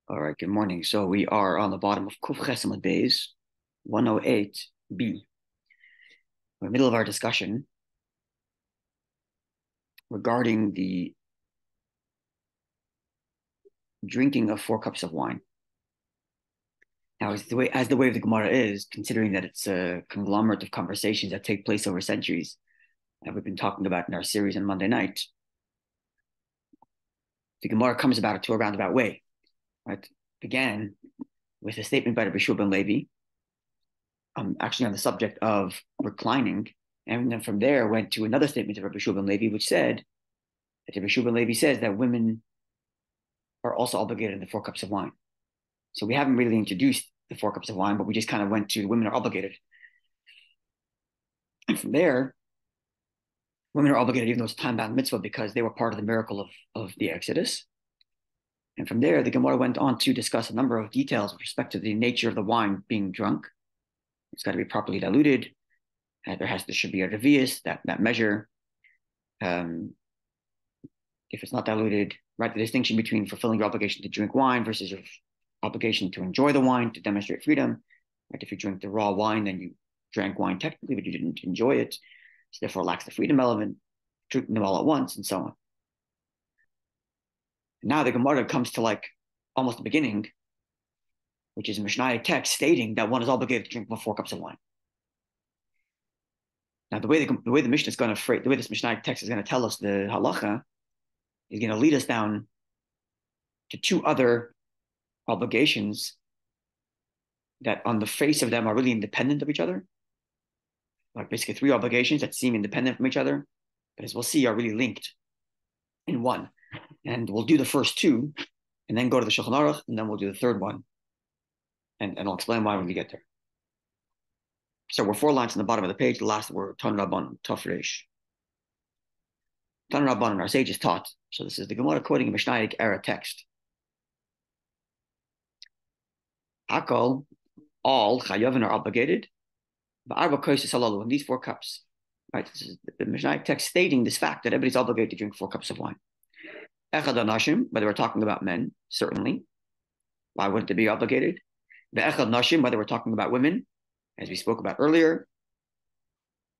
All right, good morning. So we are on the bottom of Kuf Chesamad Beis, 108b. We're in the middle of our discussion regarding the drinking of 4 cups of wine. Now, as the way of the Gemara is, considering that it's a conglomerate of conversations that take place over centuries, that we've been talking about in our series on Monday night, the Gemara comes about it to a roundabout way. Right? Began with a statement by Rabbi Levi, actually on the subject of reclining, and then from there went to another statement of Rabbi Levi, which said that Rabbi Levi says that women are also obligated in the 4 cups of wine. So we haven't really introduced the 4 cups of wine, but we just kind of went to women are obligated. And from there, women are obligated, even though it's time-bound mitzvah, because they were part of the miracle of the Exodus. And from there, the Gemara went on to discuss a number of details with respect to the nature of the wine being drunk. It's got to be properly diluted. There should be a revius, that measure. If it's not diluted, right, the distinction between fulfilling your obligation to drink wine versus your obligation to enjoy the wine, to demonstrate freedom. Right? If you drink the raw wine, then you drank wine technically, but you didn't enjoy it. So therefore lacks the freedom element, drinking them all at once, and so on. Now the Gemara comes to like almost the beginning, which is a Mishnaic text stating that one is obligated to drink 4 cups of wine. Now the way the Mishnah is going to phrase, the way this Mishnaic text is going to tell us the halacha is going to lead us down to two other obligations that on the face of them are really independent of each other. Like basically 3 obligations that seem independent from each other, but as we'll see, are really linked in one. And we'll do the first 2, and then go to the Shulchan Aruch, and then we'll do the third one. And I'll explain why when we get there. So we're 4 lines on the bottom of the page. The last word, Tan Rabban, Tafresh. Tan Rabban, our sages taught. So this is the Gemara quoting a Mishnaic era text. Hakol, all chayavin are obligated. In these 4 cups. Right? This is the Mishnaic text stating this fact that everybody's obligated to drink 4 cups of wine. Echad anashim, whether we're talking about men, certainly. Why wouldn't it be obligated? The echad nashim, whether we're talking about women, as we spoke about earlier,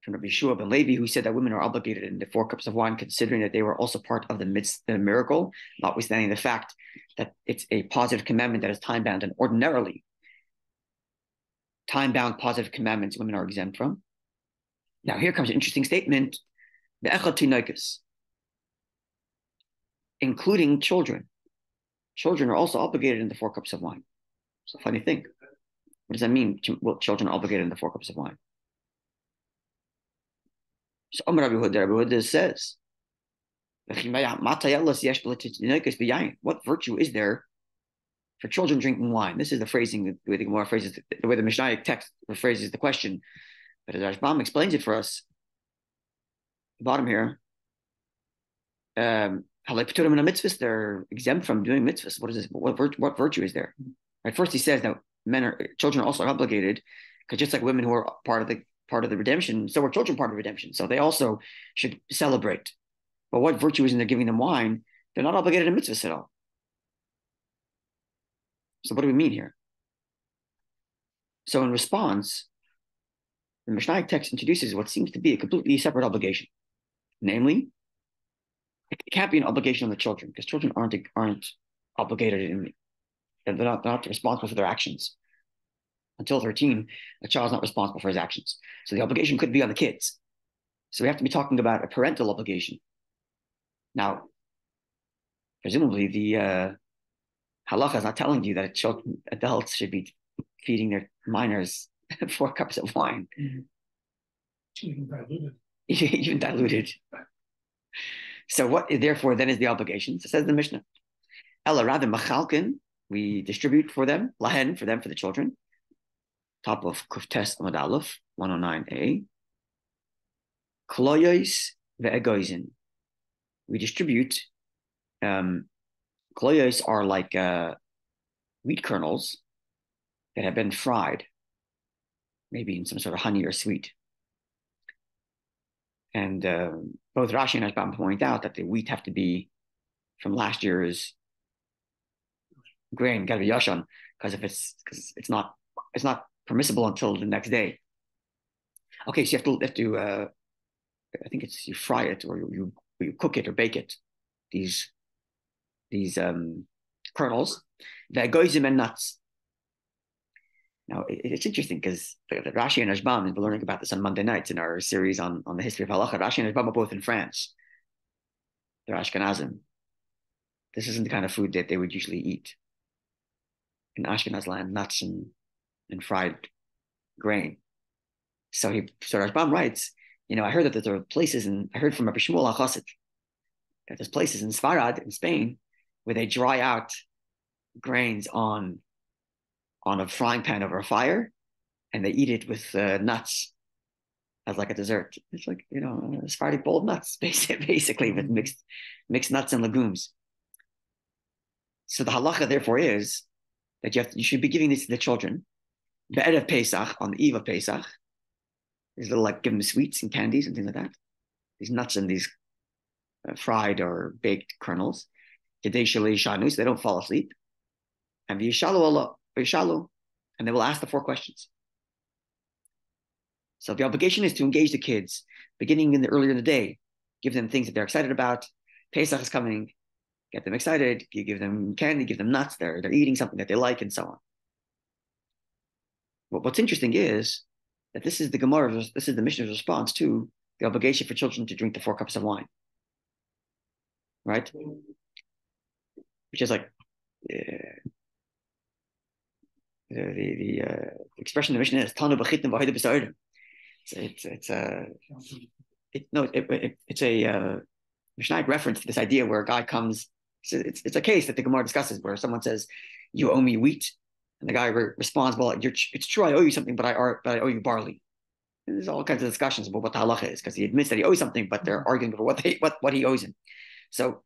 from Rabbi Levi, who said that women are obligated in the 4 cups of wine, considering that they were also part of the miracle, notwithstanding the fact that it's a positive commandment that is time-bound, and ordinarily, time-bound positive commandments women are exempt from. Now, here comes an interesting statement, the echad tinoikus, including children. Children are also obligated in the 4 cups of wine. It's a funny thing. What does that mean? Well, children are obligated in the 4 cups of wine. So Rabbi Huda says, what virtue is there for children drinking wine? This is the phrasing, the way the Gemara phrases, the way the Mishnaic text phrases the question. But as Rashbam explains it for us, the bottom here, they're exempt from doing mitzvahs. What is this? What virtue is there? Right. First, he says that children are also obligated, because just like women who are part of the redemption, so are children part of redemption. So they also should celebrate. But what virtue is in there giving them wine? They're not obligated to mitzvahs at all. So what do we mean here? So in response, the Mishnaic text introduces what seems to be a completely separate obligation, namely, it can't be an obligation on the children, because children aren't obligated they're not responsible for their actions. Until 13, a child's not responsible for his actions. So the obligation could be on the kids. So we have to be talking about a parental obligation. Now, presumably the halacha is not telling you that adults should be feeding their minors 4 cups of wine. Even diluted. Even diluted. So what, therefore, then is the obligation? So says the Mishnah. Ella, rather, machalkin, we distribute for them, lahen, for the children. Top of Kuftes Amad Aleph, 109a. Kloyos ve'egoizin. We distribute, kloyos are like wheat kernels that have been fried, maybe in some sort of honey or sweet. And both Rashi and Rashbam point out that the wheat have to be from last year's grain, got to be yashan, because it's not permissible until the next day. Okay, so you have to I think it's you fry it or you cook it or bake it. These kernels, the goizim and nuts. Now it's interesting because the Rashi and Rashbam, we've been learning about this on Monday nights in our series on the history of halacha. Rashi and Rashbam are both in France. They're Ashkenazim. This isn't the kind of food that they would usually eat in Ashkenaz land, nuts and fried grain. So Rashbam writes, I heard that there are places I heard from Rabbi Shmuel HaChassid that there's places in Sfarad in Spain where they dry out grains on a frying pan over a fire, and they eat it with nuts as like a dessert. It's like Sephardic boiled nuts, basically, with mixed nuts and legumes. So the halacha, therefore, is that you should be giving this to the children. Be'erev Pesach, on the eve of Pesach, there's little give them sweets and candies and things like that. These nuts and these fried or baked kernels, so they don't fall asleep. And and they will ask the 4 questions. So the obligation is to engage the kids beginning earlier in the day, give them things that they're excited about. Pesach is coming, get them excited. You give them candy, give them nuts. They're eating something that they like, and so on. What's interesting is that this is the Mishnah's response to the obligation for children to drink the 4 cups of wine, right? Which is like the expression of the Mishnah is Tanu b'chitim v'hoida b'sa'odim. It's a Mishnaic reference to this idea where a guy comes. It's a case that the Gemara discusses where someone says, "You owe me wheat," and the guy responds, "Well, it's true, I owe you something, but I owe you barley." And there's all kinds of discussions about what the halacha is because he admits that he owes something, but they're arguing over what he owes him. So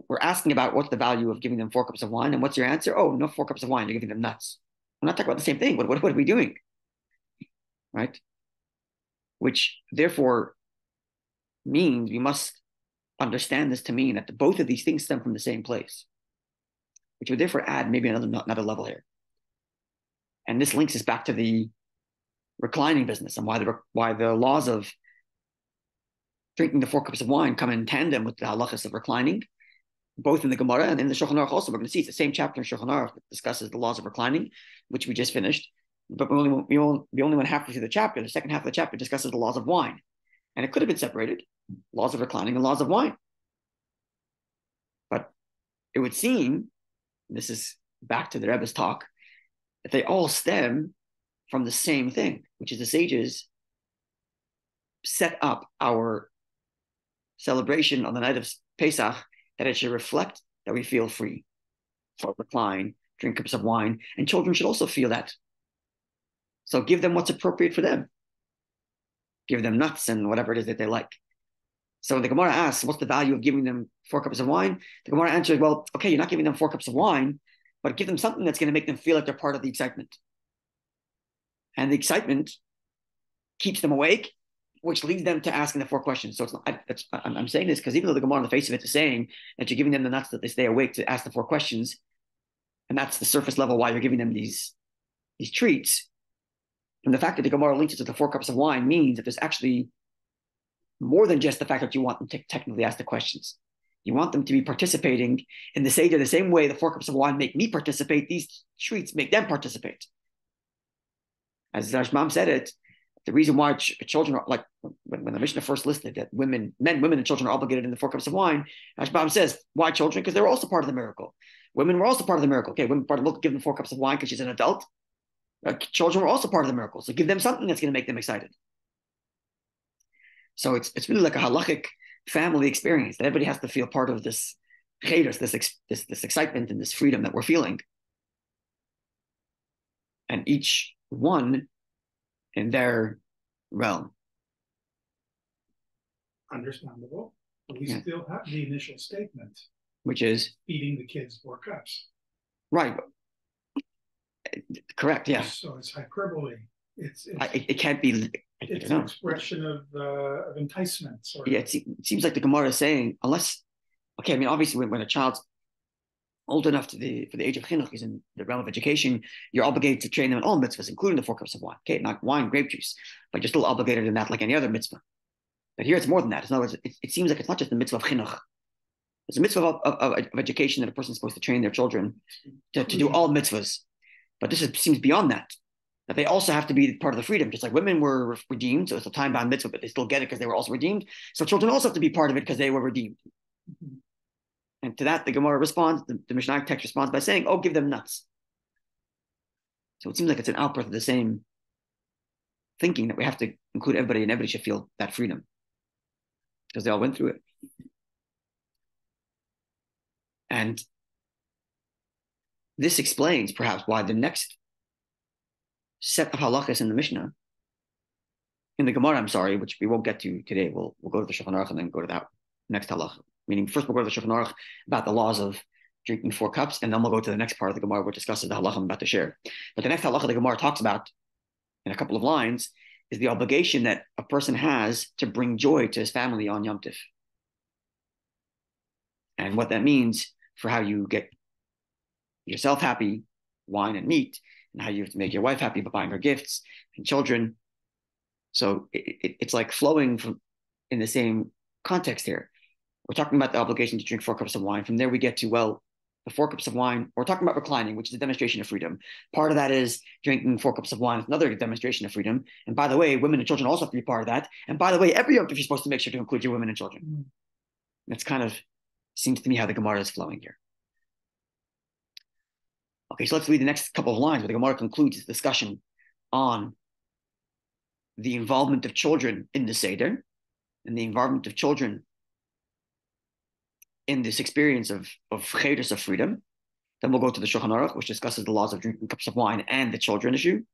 we're asking about what's the value of giving them 4 cups of wine, and what's your answer? Oh, no 4 cups of wine. You're giving them nuts. We're not talking about the same thing. What are we doing, right? Which therefore means we must understand this to mean that both of these things stem from the same place, which would therefore add maybe another level here. And this links us back to the reclining business and why the laws of drinking the 4 cups of wine come in tandem with the halachas of reclining, both in the Gemara and in the Shulchan Aruch also. We're going to see it's the same chapter in Shulchan Aruch that discusses the laws of reclining, which we just finished. But we only went halfway through the chapter. The second half of the chapter discusses the laws of wine. And it could have been separated, laws of reclining and laws of wine. But it would seem, this is back to the Rebbe's talk, that they all stem from the same thing, which is the sages set up our celebration on the night of Pesach that it should reflect that we feel free, so recline, drink cups of wine, and children should also feel that. So give them what's appropriate for them. Give them nuts and whatever it is that they like. So when the Gemara asks, what's the value of giving them 4 cups of wine? The Gemara answers, well, okay, you're not giving them 4 cups of wine, but give them something that's going to make them feel like they're part of the excitement. And the excitement keeps them awake, which leads them to asking the 4 questions. So I'm saying this because even though the Gemara on the face of it is saying that you're giving them the nuts that they stay awake to ask the 4 questions, and that's the surface level why you're giving them these treats, and the fact that the Gemara links it to the 4 cups of wine means that there's actually more than just the fact that you want them to technically ask the questions. You want them to be participating in the Seder the same way the 4 cups of wine make me participate. These treats make them participate. As Rashbam said it, the reason why children are, like when the Mishnah first listed that men, women, and children are obligated in the 4 cups of wine, Rashbam says, why children? Because they were also part of the miracle. Women were also part of the miracle. Okay, women give them 4 cups of wine because she's an adult. Children were also part of the miracle. So give them something that's going to make them excited. So it's really like a halachic family experience that everybody has to feel part of this chedus, this excitement and this freedom that we're feeling. And each one in their realm. Understandable. But we still have the initial statement, which is feeding the kids 4 cups. Right. Correct. Yeah. So it's hyperbole. It can't be. It's an expression of enticement. Yeah. It seems like the Gemara is saying, unless, okay, I mean, obviously when a child's old enough for the age of chinuch, he's in the realm of education, you're obligated to train them in all mitzvahs, including the 4 cups of wine. Okay, not wine, grape juice, but you're still obligated in that like any other mitzvah. But here it's more than that. In other words, it seems like it's not just the mitzvah of chinuch. It's a mitzvah of education that a person's supposed to train their children to do all mitzvahs. But seems beyond that they also have to be part of the freedom. Just like women were redeemed, so it's a time-bound mitzvah, but they still get it because they were also redeemed. So children also have to be part of it because they were redeemed. Mm-hmm. And to that, the Gemara responds, the Mishnah text responds by saying, oh, give them nuts. So it seems like it's an outbreath of the same thinking that we have to include everybody and everybody should feel that freedom because they all went through it. And this explains perhaps why the next set of halachas in the Mishnah, in the Gemara, which we won't get to today. We'll go to the Shulchan Aruch and then go to that next halacha. Meaning, first we'll go to the Shulchan Aruch about the laws of drinking 4 cups, and then we'll go to the next part of the Gemara which discusses the halacha I'm about to share. But the next halacha the Gemara talks about in a couple of lines is the obligation that a person has to bring joy to his family on Yom Tif. And what that means for how you get yourself happy, wine and meat, and how you have to make your wife happy by buying her gifts and children. So it's like flowing from in the same context here. We're talking about the obligation to drink 4 cups of wine. From there we get to, well, the 4 cups of wine. We're talking about reclining, which is a demonstration of freedom. Part of that is drinking 4 cups of wine. It's another demonstration of freedom. And by the way, women and children also have to be part of that. And by the way, every Yom Tov you're supposed to make sure to include your women and children. Mm-hmm. That's kind of seems to me how the Gemara is flowing here. Okay, so let's read the next couple of lines where the Gemara concludes its discussion on the involvement of children in the Seder and the involvement of children in this experience of chedus, of freedom. Then we'll go to the Shulchan Aruch, which discusses the laws of drinking cups of wine and the children issue. And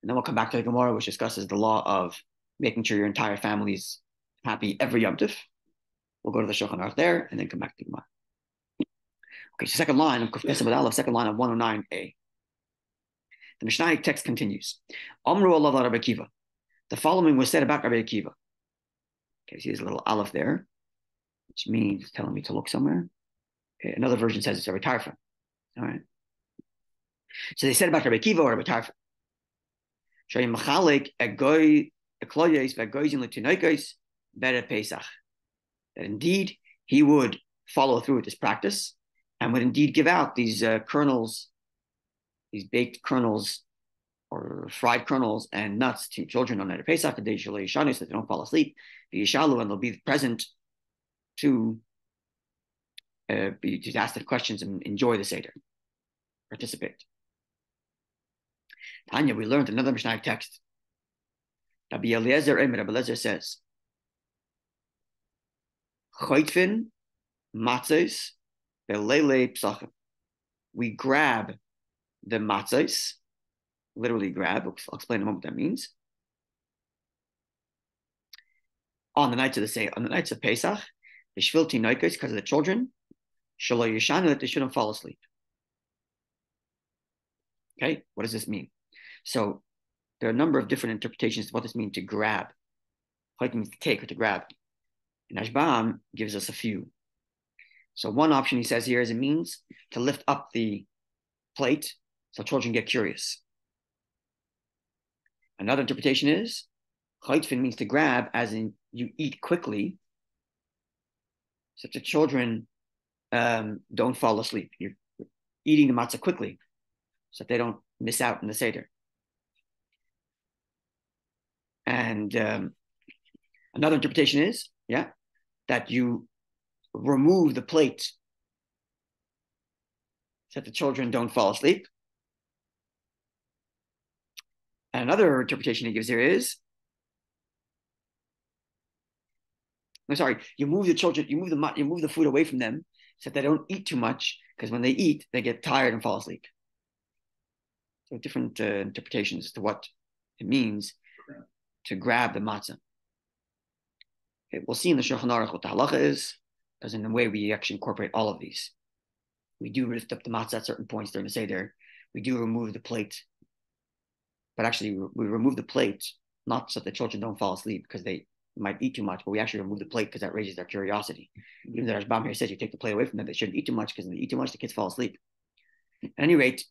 then we'll come back to the Gemara, which discusses the law of making sure your entire family is happy every Yom Tov. We'll go to the Shulchan Aruch there and then come back to the Gemara. Okay, so second line of second line of 109a. The Mishnah text continues. Amru Allah Rabbi Akiva. The following was said about Rabbi Akiva. Okay, see there's a little aleph there, which means it's telling me to look somewhere. Okay, another version says it's Rabbi Tarfa. All right. So they said about Rabbi Akiva or Rabbi Tarfa. That indeed he would follow through with this practice and would indeed give out these kernels, these baked kernels or fried kernels and nuts to children on Erev Pesach, so that they don't fall asleep. And they'll be present to ask the questions and enjoy the Seder, participate. Tanya, we learned another Mishnah text. Rabbi Eliezer says, Choitfin matzos belele psachim. We grab the matzos, literally grab. I'll explain in a moment what that means. On the nights of Pesach, the shvil tinoikos, because of the children, shelo yishanu, that they shouldn't fall asleep. Okay, what does this mean? So there are a number of different interpretations of what this means to grab. What it means to take or to grab. And Ashbam gives us a few. So one option he says here is it means to lift up the plate so children get curious. Another interpretation is chaytfin means to grab, as in you eat quickly, so that the children don't fall asleep. You're eating the matzah quickly, so that they don't miss out in the Seder. And another interpretation is, that you remove the plate so that the children don't fall asleep. And another interpretation he gives here is, you move the children, you move the food away from them so that they don't eat too much, because when they eat, they get tired and fall asleep. So different interpretations as to what it means to grab the matzah. Okay, we'll see in the Shulchan Aruch what the halacha is, because in a way we actually incorporate all of these. We do lift up the matzah at certain points during the Seder. We do remove the plate, but actually we remove the plate not so that the children don't fall asleep, because they might eat too much, but we actually remove the plate because that raises their curiosity. Even though Rashbam here says you take the plate away from them, they shouldn't eat too much because when they eat too much, the kids fall asleep. At any rate,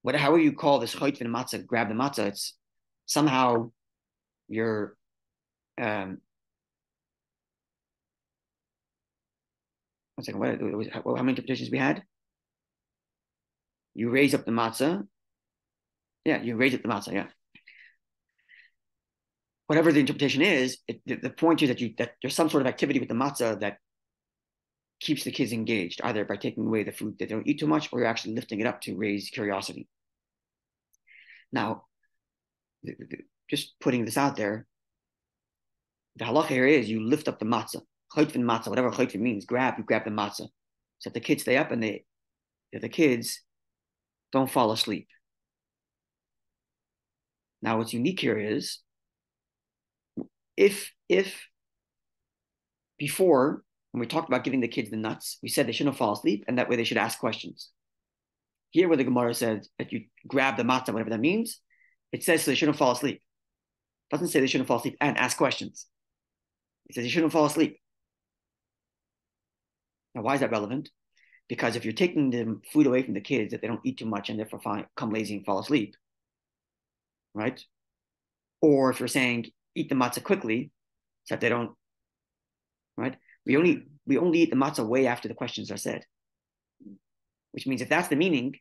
however you call this chayt v'in matzah, grab the matzah, it's somehow you're one second, how many interpretations we had? You raise up the matzah. Yeah, you raise up the matzah, yeah. Whatever the interpretation is, the point is that there's some sort of activity with the matzah that keeps the kids engaged, either by taking away the food that they don't eat too much, or you're actually lifting it up to raise curiosity. Now, just putting this out there, the halacha here is you lift up the matzah, chaytvin matzah, whatever chaytvin means, you grab the matzah, so that the kids stay up and the kids don't fall asleep. Now, what's unique here is if before, when we talked about giving the kids the nuts, we said they shouldn't fall asleep, and that way they should ask questions. Here, where the Gemara said that you grab the matzah, whatever that means, it says so they shouldn't fall asleep. It doesn't say they shouldn't fall asleep and ask questions. It says you shouldn't fall asleep. Now, why is that relevant? Because if you're taking the food away from the kids that they don't eat too much and therefore come lazy and fall asleep, right? Or if you're saying eat the matzah quickly so that they don't, right? We only eat the matzah way after the questions are said. Which means if that's the meaning,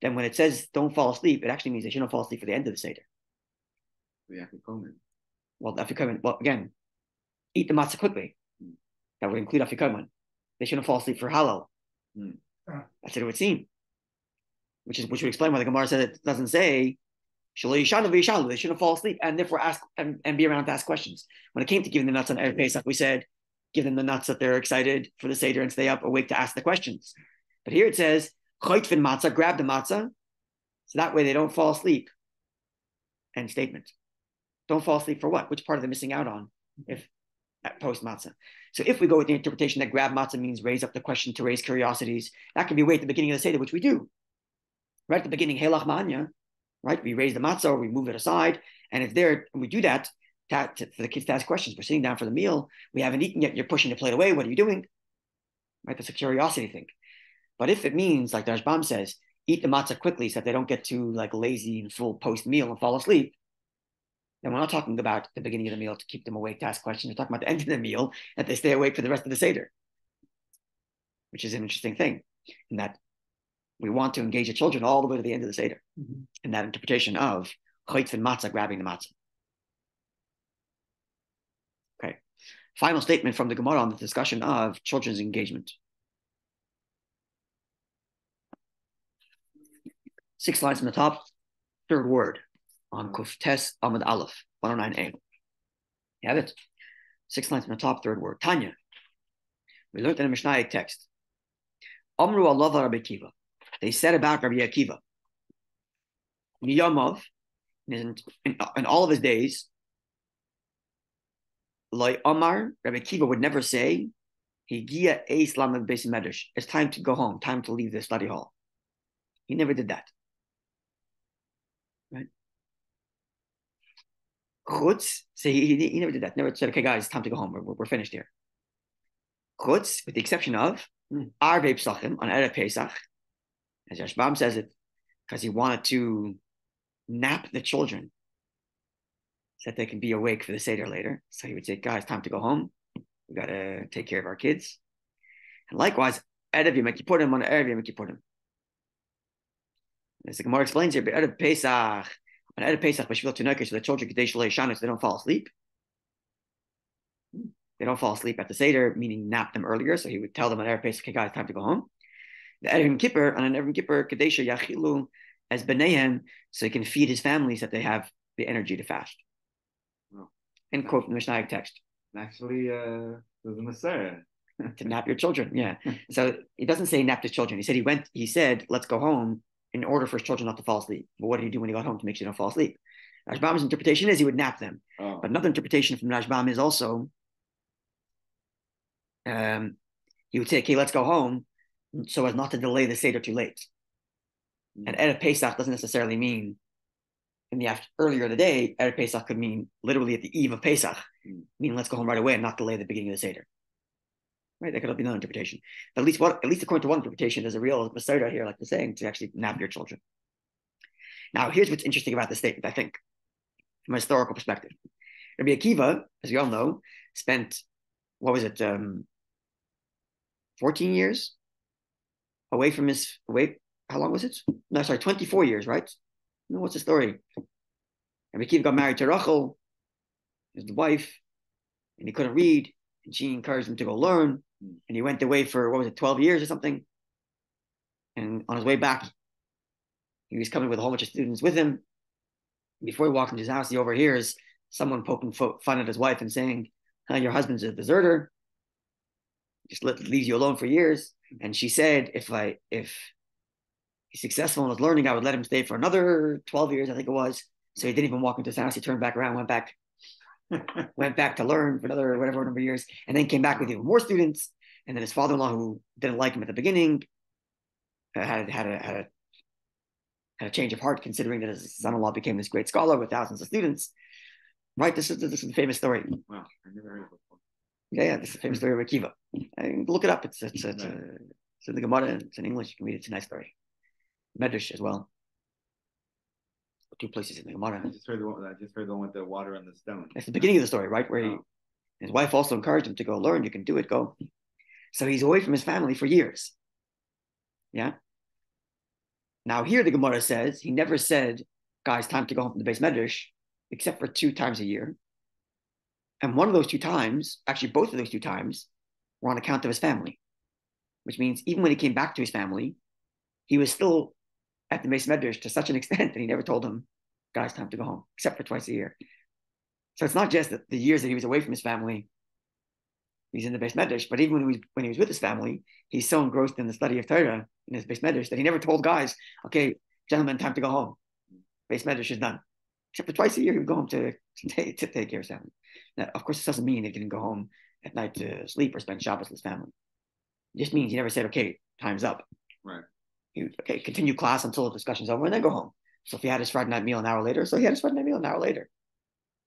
then when it says don't fall asleep, it actually means they shouldn't fall asleep for the end of the Seder. Well, afikomen, well, again, eat the matzah quickly. That would include afikomen. They shouldn't fall asleep for halal. That's what it would seem. Which would explain why the Gemara said it doesn't say they shouldn't fall asleep and therefore ask and be around to ask questions. When it came to giving the nuts on Erev Pesach, we said give them the nuts that they're excited for the Seder and stay up awake to ask the questions. But here it says chaytvin matzah, grab the matzah, so that way they don't fall asleep. End statement. Don't fall asleep for what? Which part are they missing out on? If at post matzah. So if we go with the interpretation that grab matzah means raise up the question to raise curiosities, that can be way at the beginning of the Seder, which we do. Right at the beginning, helach ma'anya, right? We raise the matzah or we move it aside, and if there, and we do that for the kids to ask questions. We're sitting down for the meal, we haven't eaten yet, you're pushing the plate away, what are you doing? Right? That's a curiosity thing. But if it means, like the Rashbam says, eat the matzah quickly so that they don't get too like lazy and full post meal and fall asleep, then we're not talking about the beginning of the meal to keep them awake to ask questions. We're talking about the end of the meal that they stay awake for the rest of the Seder, which is an interesting thing in that we want to engage the children all the way to the end of the Seder in that interpretation of chaytvin matzah, grabbing the matzah. Okay. Final statement from the Gemara on the discussion of children's engagement. 6 lines from the top, third word on Kuftes Amud Aleph, 109a. You have it? 6 lines from the top, third word. Tanya. We learned in a Mishnah text. Amru Allah Rabbi Akiva. They said about Rabbi Akiva. Niyamav, in all of his days, Loi Amar, Rabbi Akiva would never say, Higia Eis Lamed Beis Medrash. It's time to go home, time to leave the study hall. He never did that. Right? Chutz, so he never did that. Never said, okay, guys, time to go home. We're finished here. Chutz, with the exception of Arvi Psachim on Erev Pesach, as Rashbam says it, because he wanted to nap the children so that they can be awake for the Seder later. So he would say, guys, time to go home. We got to take care of our kids. And likewise, Erev Yom Kippurim on Erev Yom Kippurim. As the Gemara explains here, but Erev Pesach, on Erev Pesach, B'Shvil Tunokesh, so the children Kadesh Lo Yishanu, so they don't fall asleep. They don't fall asleep at the Seder, meaning nap them earlier. So he would tell them on Erev Pesach, okay, guys, time to go home. The Erev Yom Kippur, on an Erev Yom Kippur, Kadesh Yachilu as B'neihem, so he can feed his family so that they have the energy to fast. Oh. End quote from the Mishnah text. Actually, there's a Messiah. To nap your children, yeah. So he doesn't say nap his children. He said, let's go home in order for his children not to fall asleep. But what did he do when he got home to make sure they don't fall asleep? Rashbam's interpretation is he would nap them. Oh. But another interpretation from Rashbam is also he would say, okay, let's go home so as not to delay the Seder too late. And Erev Pesach doesn't necessarily mean in the earlier of the day. Erev Pesach could mean literally at the eve of Pesach. meaning let's go home right away and not delay the beginning of the Seder. Right? That could be another interpretation. But at least according to one interpretation, there's a real Masada here, like they're saying, to actually nab your children. Now, here's what's interesting about this statement, I think, from a historical perspective. Rabbi Akiva, as we all know, spent, 14 years away from how long was it? No, sorry, 24 years, right? No, what's the story? Rabbi Akiva got married to Rachel, his wife, and he couldn't read, and she encouraged him to go learn, and he went away for, 12 years or something? And on his way back, he was coming with a whole bunch of students with him. Before he walked into his house, he overhears someone poking fun at his wife and saying, your husband's a deserter, just leaves you alone for years. And she said, if he's successful in his learning, I would let him stay for another 12 years, I think it was. So he didn't even walk into his house. He turned back around, went back to learn for another whatever number of years, and then came back with even more students. And then his father-in-law, who didn't like him at the beginning, had a change of heart, considering that his son-in-law became this great scholar with thousands of students. Right? This is a famous story. Wow, I never heard it before. Yeah, this is a famous story of Akiva. Look it up. It's in the Gemara. It's in English. You can read it. It's a nice story. Medrash as well. 2 places in the Gemara. I just heard the one with the water on the stone. That's the beginning of the story, right? Where his wife also encouraged him to go learn. You can do it. Go. So he's away from his family for years. Yeah. Now here the Gemara says he never said, "Guys, time to go home from the Beis Medrash," except for 2 times a year. And one of those 2 times, actually both of those 2 times, were on account of his family, which means even when he came back to his family, he was still at the Beis Medrash to such an extent that he never told him, "Guys, time to go home," except for twice a year. So it's not just that the years that he was away from his family, he's in the Beis Medrash, but even when he was with his family, he's so engrossed in the study of Torah in his Beis Medrash that he never told guys, "Okay, gentlemen, time to go home. Beis Medrash is done." Except for twice a year, he would go home to take care of his family. Now, of course, this doesn't mean he didn't go home at night to sleep or spend Shabbos with his family. It just means he never said, "Okay, time's up." Right. He would, continue class until the discussion's over and then go home. So if he had his Friday night meal an hour later, so he had his Friday night meal an hour later.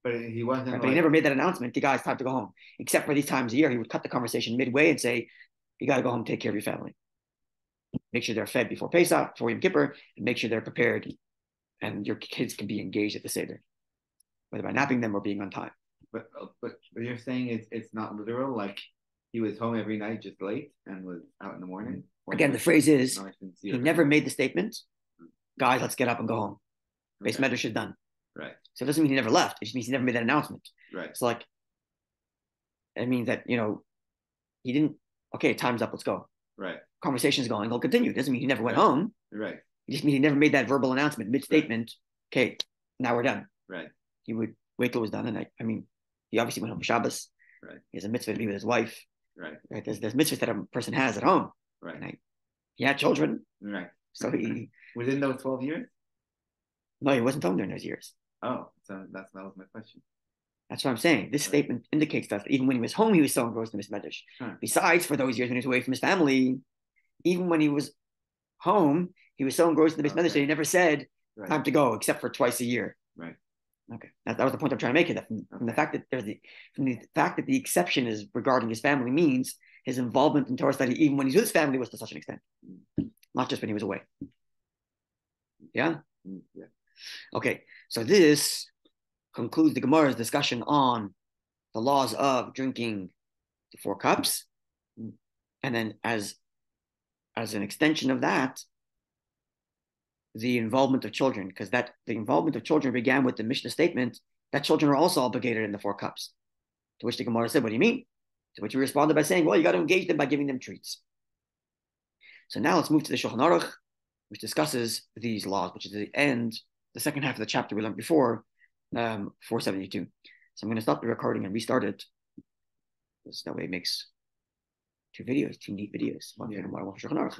But he wasn't. Right? But he never made that announcement, "You guys, time to go home." Except for these times a year, he would cut the conversation midway and say, "You got to go home and take care of your family. Make sure they're fed before Pesach, before Yom Kippur, and make sure they're prepared and your kids can be engaged at the Seder, whether by napping them or being on time." But you're saying it's not literal, like he was home every night just late and was out in the morning? Again, the phrase is, he never made the statement, "Guys, let's get up and go home. Beis Medrash is done." Right. So it doesn't mean he never left. It just means he never made that announcement. Right. It's like, it means that, he didn't, "Okay, time's up, let's go." Right. Conversation's going, he'll continue. It doesn't mean he never went home. Right. It just means he never made that verbal announcement mid-statement, "Okay, now we're done." Right. He would wait till it was done. And he obviously went home for Shabbos. Right. He has a mitzvah to be with his wife. Right. There's mitzvahs that a person has at home. Right. And he had children. Right. So he within those 12 years? No, he wasn't home during those years. Oh, so that was my question. That's what I'm saying. This statement indicates that even when he was home, he was so engrossed in his medrash. Besides, for those years when he was away from his family, even when he was home, he was so engrossed in the medrash that he never said, "Time to go," except for twice a year. Right. Okay, that was the point I'm trying to make. It that from the fact that the exception is regarding his family means his involvement in Torah study, even when he's with his family, was to such an extent, not just when he was away. Yeah. Yeah. Okay, so this concludes the Gemara's discussion on the laws of drinking the 4 cups, and then as an extension of that, the involvement of children, because the involvement of children began with the Mishnah statement that children are also obligated in the 4 cups. To which the Gemara said, "What do you mean?" To which he responded by saying, "Well, you got to engage them by giving them treats." So now let's move to the Shulchan Aruch, which discusses these laws, which is the second half of the chapter we learned before, 472. So I'm going to stop the recording and restart it. That way it makes 2 videos, 2 neat videos. One for Gemara, one for Shulchan Aruch.